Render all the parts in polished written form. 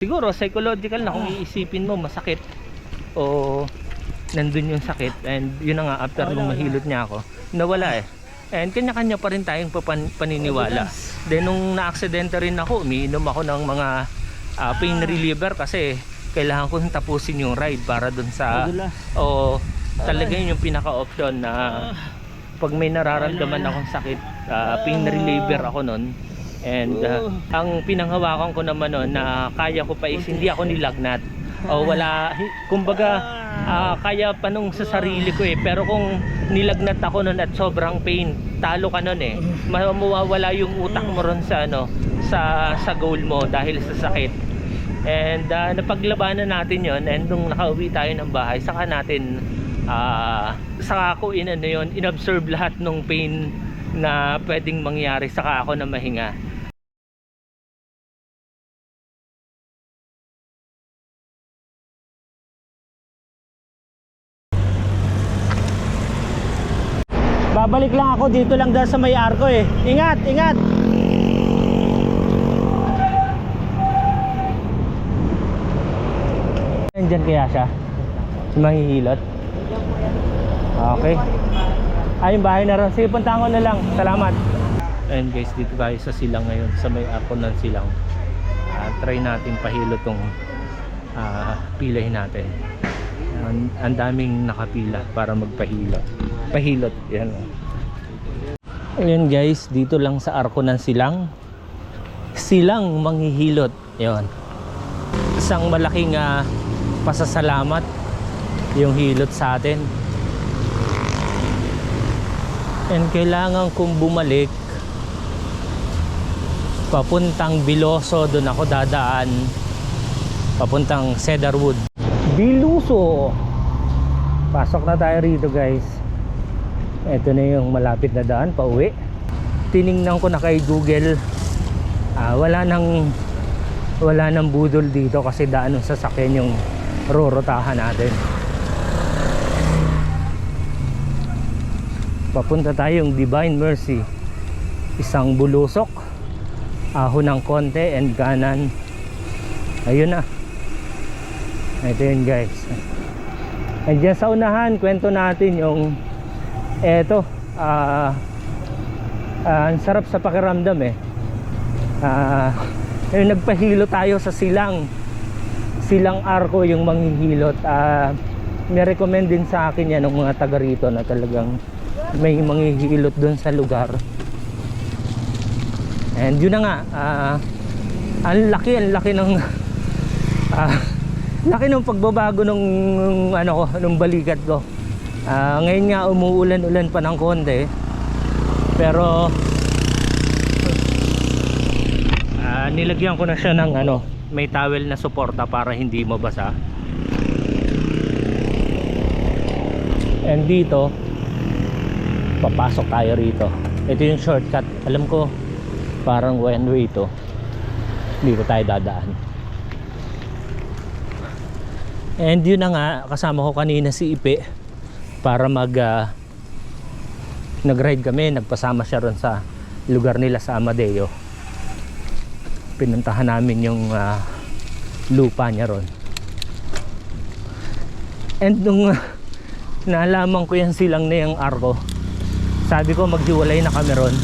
Siguro psychological na kung iisipin mo masakit o nandun yung sakit, and yun na nga after nung mahilot niya ako, nawala eh. And kanya-kanya pa rin tayong paniniwala. Then nung na-aksidente rin ako, umiinom ako ng mga pain reliever kasi kailangan ko tapusin yung ride para dun sa talaga yun yung pinaka-option na pag may nararamdaman akong sakit, pain reliever ako nun. And ang pinanghawakan ko naman nun na kaya ko pa is hindi ako nilagnat o wala, kumbaga kaya pa nung sa sarili ko eh. Pero kung nilagnat ako nun at sobrang pain, talo ka nun eh. Mawawala yung utak mo ron sa sa goal mo dahil sa sakit. And napaglabanan natin yon, and nung nakauwi tayo ng bahay, saka natin saka ako inobserve lahat ng pain na pwedeng mangyari, saka ako na mahinga. Babalik lang ako dito lang dahil sa may arko eh. Ingat, ingat. Nandyan kaya siya? Si Manghihilot? Okay. Yung bahay na rin. Sige, puntaan ko na lang. Salamat. Ayun guys, dito tayo sa silang ngayon, sa may arko ng silang. Try natin pahilot tong pilahin natin. Ang daming nakapila para magpahilot. Pahilot, yan. Ayun guys, dito lang sa arko ng silang. Silang Manghihilot. Ayun. Isang malaking pasasalamat yung hilot sa atin. And kailangan kong bumalik papuntang Biloso, doon ako dadaan papuntang Cedarwood. Biluso. Pasok na tayo rito guys. Ito na yung malapit na daan pa uwi. Tiningnan ko na kay Google, wala nang budol dito kasi daan ng sasakyan yung rorotahan natin. Papunta tayong Divine Mercy, isang bulusok, ahon ng konti and kanan. Ayun na. Ito yun guys. And dyan sa unahan, kwento natin yung eto, ang sarap sa pakiramdam eh. Nagpahilo tayo sa silang arko, yung Manghihilot. May recommend din sa akin yan ng mga taga rito na talagang may manghihilot dun sa lugar. And yun na nga, ang laki ng laki ng pagbabago nung balikat ko. Ngayon nga umuulan-ulan pa ng konti, pero nilagyan ko na siya ng may towel na suporta para hindi mabasa. And dito papasok tayo rito. Ito yung shortcut. Alam ko parang one way ito. Dito tayo dadaan. And yun na nga, kasama ko kanina si Ipe para nag-ride kami. Nagpasama siya ron sa lugar nila sa Amadeo. Pinuntahan namin yung lupa niya ron. And nung nalaman ko yan silang na yung arko, sabi ko maghiwalay na kami ron.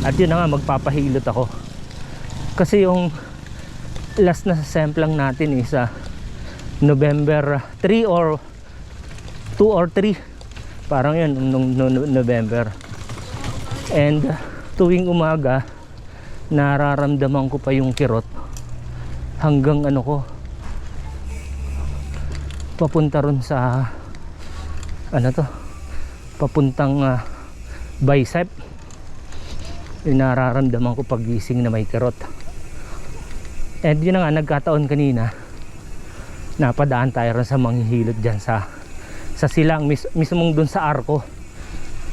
At yun na nga, magpapahilot ako. Kasi yung last na semplang natin is November 3 or 2 or 3. Parang yun, nung November. And tuwing umaga, nararamdaman ko pa yung kirot. Hanggang papunta ron sa papuntang bicep. Nararamdaman ko paggising na may kirot. And yun na nga, nagkataon kanina napadaan tayo rin sa Manghihilot dyan sa silang mismong dun sa arko.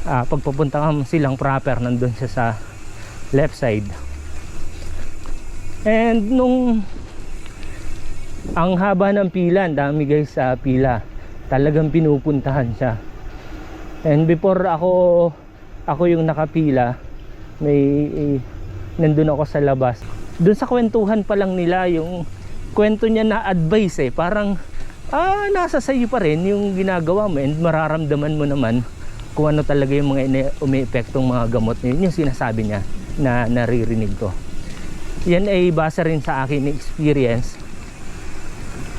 Pagpapunta ka silang proper, nandun siya sa left side. And nung ang haba ng pila, ang dami guys sa pila, talagang pinupuntahan siya. And before ako yung nakapila, nandun ako sa labas. Dun sa kwentuhan pa lang nila, yung kwento niya na advice eh, parang nasa sayo pa rin yung ginagawa mo, and mararamdaman mo naman kung ano talaga yung mga umiipektong mga gamot. Yun yung sinasabi niya na naririnig ko. Yan ay base rin sa akin experience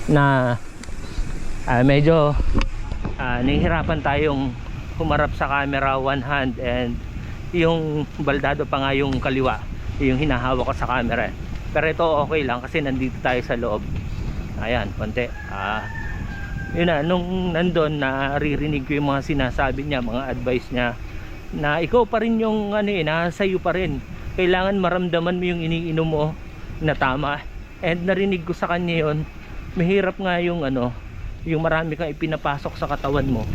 na medyo nahihirapan tayong humarap sa camera one hand, and yung baldado pa nga yung kaliwa yung hinahawak ko sa camera. Pero ito okay lang kasi nandito tayo sa loob. Ayan, konti. Yun na, nung nandun, naririnig ko yung mga sinasabi niya, mga advice niya, na ikaw pa rin yung nasa iyo pa rin. Kailangan maramdaman mo yung iniinom mo na tama. And narinig ko sa kanya yun, mahirap nga yung yung marami kang ipinapasok sa katawan mo.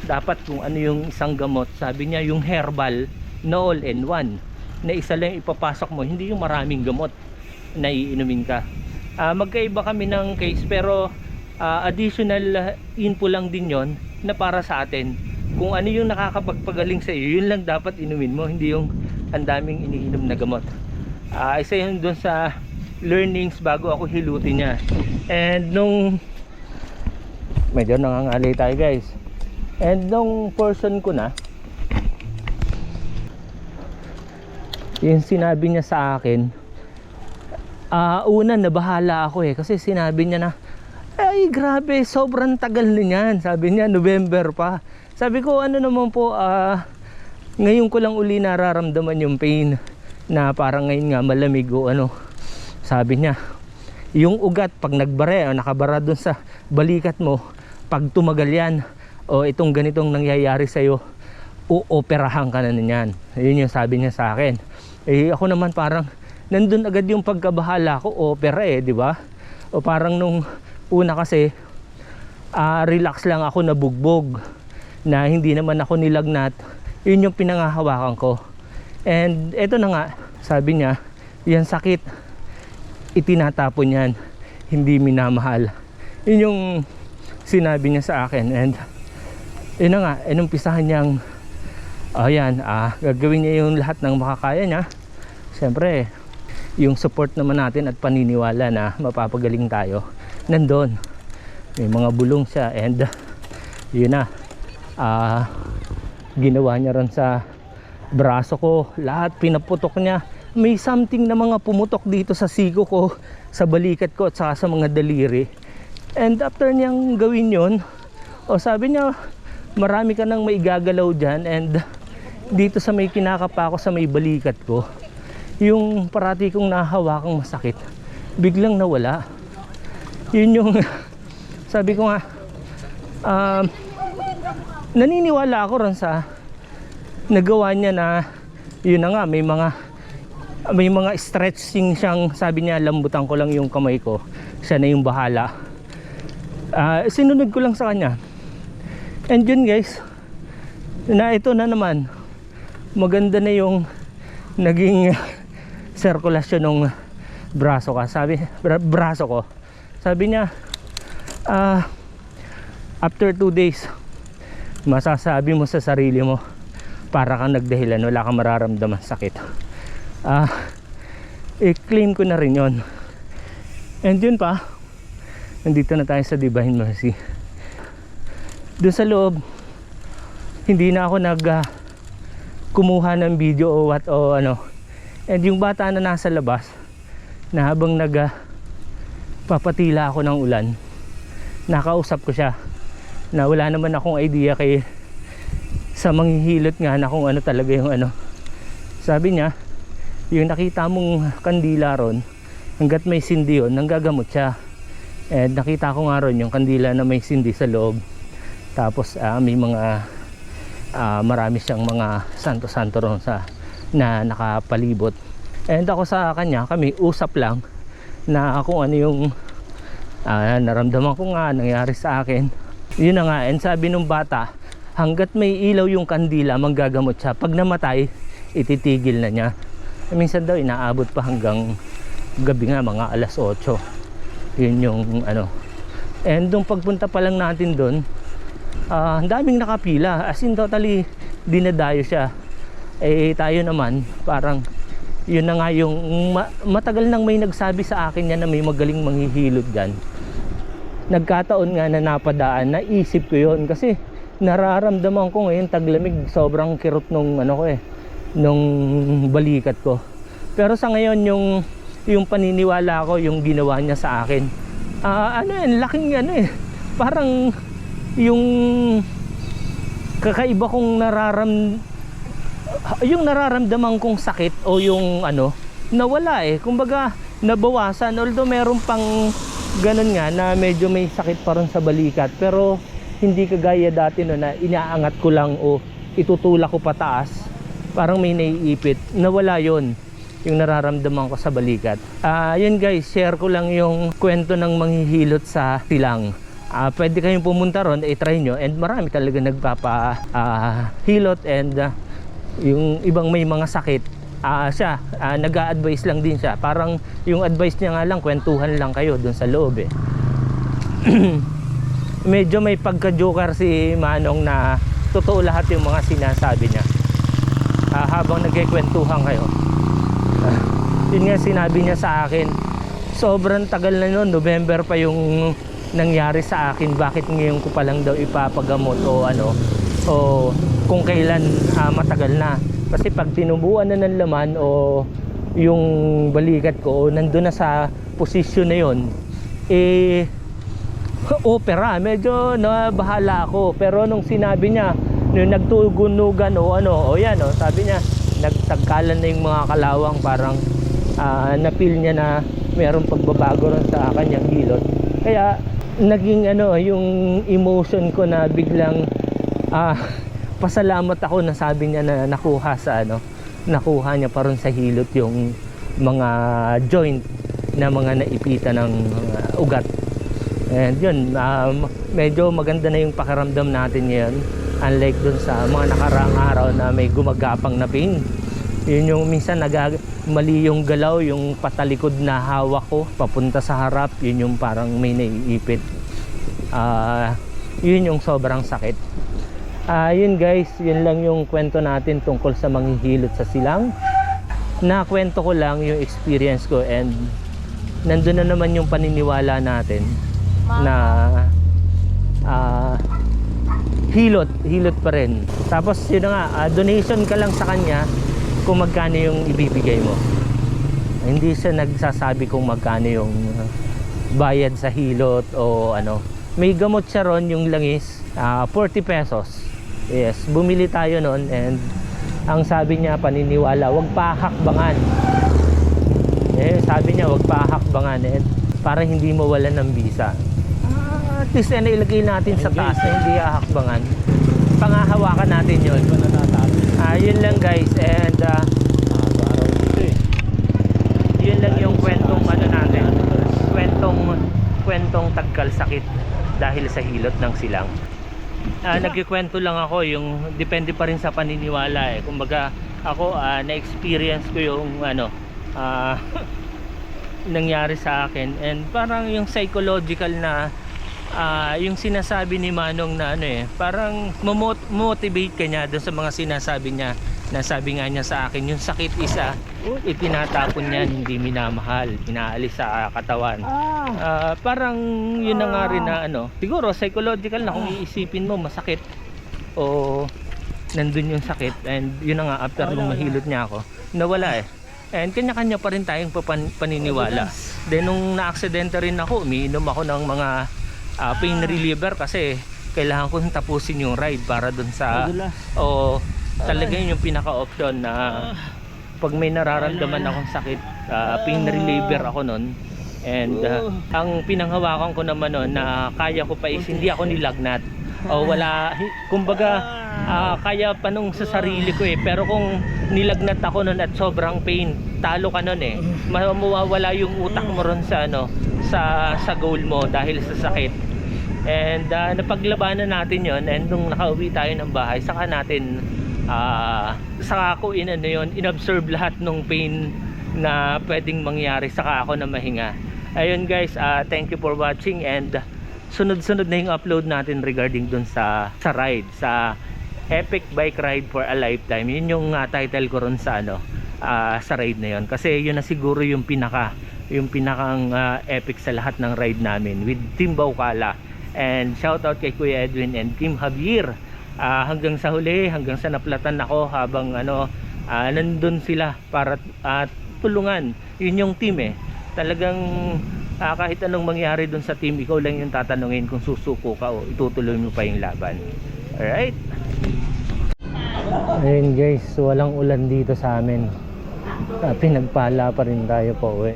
Dapat kung ano yung isang gamot, sabi niya yung herbal na all in one, na isa lang ipapasok mo, hindi yung maraming gamot na iinumin ka. Magkaiba kami ng case, pero additional info lang din yon na para sa atin. Kung ano yung nakakapagpagaling sa iyo, yun lang dapat inumin mo, hindi yung ang daming iniinom na gamot. Isa yun dun sa learnings bago ako hilutin niya. And nung medyo nangangalay tayo guys, and nung portion ko na, yung sinabi niya sa akin, una nabahala ako eh, kasi sinabi niya na ay grabe, sobrang tagal na yan. Sabi niya November pa. Sabi ko ano naman po, ngayon ko lang uli nararamdaman yung pain, na parang ngayon nga malamig o ano. Sabi niya yung ugat pag nagbare o nakabara dun sa balikat mo, pag tumagal yan o itong ganitong nangyayari sa'yo, uoperahan ka na niyan. Yun yung sabi niya sa akin. Ako naman parang nandun agad yung pagkabahala ko, opera eh, di ba? O parang nung una kasi relax lang ako, nabugbog, na hindi naman ako nilagnat. Yun yung pinangahawakan ko. And eto na nga, sabi niya, yan sakit, itinatapon yan, hindi minamahal. Yun yung sinabi niya sa akin. And yun na nga, inumpisahan niyang gagawin niya yung lahat ng makakaya niya. Siyempre yung support naman natin at paniniwala na mapapagaling tayo nandun. May mga bulong siya, and yun na, ginawa niya rin sa braso ko, lahat pinaputok niya. May something na mga pumutok dito sa siko ko, sa balikat ko at saka sa mga daliri. And after niyang gawin yun, sabi niya marami ka nang maigagalaw dyan, and dito sa may kinakapa ko sa may balikat ko, yung parati kong nahawakang masakit biglang nawala. Yun yung sabi ko nga, naniniwala ako rin sa nagawa niya, na yun na nga, may mga stretching siyang, sabi niya lambutan ko lang yung kamay ko, siya na yung bahala. Sinunod ko lang sa kanya, and yun guys, na ito na naman, maganda na yung naging sirkulasyon ng braso ko. Sabi niya after 2 days masasabi mo sa sarili mo para kang nagdahilan, wala kang mararamdaman sakit. I-claim ko na rin yon. And yun pa, nandito na tayo sa Divine Mercy. Doon sa loob, hindi na ako kumuha ng video o what o ano. And yung bata na nasa labas, na habang papatila ako ng ulan, nakausap ko siya na wala naman akong idea sa manghihilot nga na kung ano talaga yung ano. Sabi niya, yung nakita mong kandila ron, hanggat may sindi yun, nanggagamot siya. And nakita ko nga ron yung kandila na may sindi sa loob. Tapos may mga marami siyang mga santo-santo ron na nakapalibot. And ako sa kanya, kami usap lang na kung ano yung naramdaman ko nga, nangyari sa akin. Yun na nga. And sabi nung bata, hanggat may ilaw yung kandila, manggagamot siya. Pag namatay, ititigil na niya. Minsan daw inaabot pa hanggang gabi nga, mga alas 8. Yun yung ano. And nung pagpunta pa lang natin doon, ang daming nakapila, as in totally dinadayo siya. Tayo naman parang yun na nga yung matagal nang may nagsabi sa akin yan na may magaling manghihilot dyan. Nagkataon nga na napadaan, naisip ko yun kasi nararamdaman ko ngayon taglamig, sobrang kirot nung ano ko nung balikat ko. Pero sa ngayon yung paniniwala ko, yung ginawa niya sa akin, laking parang yung kakaiba kong yung nararamdaman kong sakit o yung nawala kumbaga nabawasan, although meron pang ganun nga na medyo may sakit pa rin sa balikat, pero hindi kagaya dati na inaangat ko lang o itutulak ko pataas, parang may naiipit. Nawala yon, yung nararamdaman ko sa balikat. Yun guys, share ko lang yung kwento ng manghihilot sa silang. Pwede kayong pumunta ron, try nyo, and marami talaga nagpapahilot, and yung ibang may mga sakit, siya nag-a-advise lang din siya. Parang yung advice niya nga lang, kwentuhan lang kayo dun sa loob medyo may pagka-joker si Manong na totoo lahat yung mga sinasabi niya habang nagkikwentuhan kayo. Yun nga sinabi niya sa akin, sobrang tagal na noon, November pa yung nangyari sa akin, bakit ngayon ko pa lang daw ipapagamot o o kung kailan matagal na. Kasi pag tinubuan na ng laman o yung balikat ko nandun na sa posisyon na yun, opera, medyo nabahala ako. Pero nung sinabi niya, nung nagtugunugan sabi niya, nagtagkalan na yung mga kalawang, parang na-feel niya na mayroong pagbabago rin sa kanyang hilot. Kaya naging yung emotion ko na biglang pasalamat ako na sabi niya na nakuha niya pa rin sa hilot yung mga joint na mga naipita ng ugat. And yun, medyo maganda na yung pakiramdam natin ngayon, unlike dun sa mga nakaraang araw na may gumagapang na pain. Yun yung minsan mali yung galaw, yung patalikod na hawak ko papunta sa harap, yun yung parang may naiipit. Yun yung sobrang sakit. Yun guys, yun lang yung kwento natin tungkol sa manghihilot sa silang. Nakwento ko lang yung experience ko, and nandun na naman yung paniniwala natin na hilot pa rin. Tapos yun nga, donation ka lang sa kanya kung magkano yung ibibigay mo. Hindi siya nagsasabi kung magkano yung bayad sa hilot o May gamot siya ron, yung langis, 40 pesos. Yes, bumili tayo noon, and ang sabi niya, paniniwala, wag pahakbangan. Sabi niya, wag pahakbangan, para hindi mawalan ng bisa. At least ilagay natin sa taas na hindi hahakbangan. Pangahawakan natin yun. Yun lang guys, and yun lang yung kwentong natin, kwentong tagkal sakit dahil sa hilot ng silang. Nagkikwento lang ako, yung depende pa rin sa paniniwala kumbaga ako, na-experience ko yung nangyari sa akin, and parang yung psychological na yung sinasabi ni Manong na parang motivate ka niya doon sa mga sinasabi niya, na sabi nga niya sa akin, yung sakit isa itinatapon niya, hindi minamahal, inaalis sa katawan. Parang yun na nga rin na siguro psychological na, kung iisipin mo masakit o nandun yung sakit, and yun na nga, after nung mahilot niya ako, nawala and kanya-kanya pa rin tayong paniniwala. Then nung na-aksidente rin ako, umiinom ako ng mga pain reliever kasi kailangan ko tapusin yung ride para dun sa talaga yun yung pinaka-option na pag may nararamdaman akong sakit, pain reliever ako nun. And ang pinanghawakan ko naman nun na kaya ko pa is hindi ako nilagnat o wala, kumbaga kaya pa nung sa sarili ko pero kung nilagnat ako nun at sobrang pain, talo ka nun mawawala yung utak mo ron sa sa goal mo dahil sa sakit. And napaglabanan natin yon, and nung nakauwi tayo ng bahay, saka natin saka ako inobserve lahat ng pain na pwedeng mangyari, saka ako na mahinga. Ayun guys, thank you for watching, and sunod-sunod na yung upload natin regarding dun sa ride, sa Epic Bike Ride for a Lifetime. Yun yung title ko ron sa sa ride na yon, kasi yun na siguro yung pinakang epic sa lahat ng ride namin with Team Baukala. And shout out kay Kuya Edwin and Team Javier, hanggang sa huli, hanggang sa naplatan ako habang nandun sila para tulungan. Yun yung team talagang kahit anong mangyari dun sa team, ikaw lang yung tatanungin kung susuko ka o itutuloy mo pa yung laban. Alright, ayun guys, walang ulan dito sa amin. Pinagpala pa rin tayo pa uwi.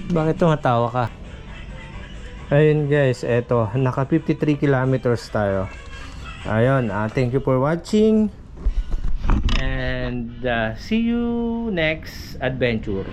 Bakit tumatawa ka? Ayun guys, eto, naka 53 kilometers tayo. Ayun, thank you for watching and see you next adventure.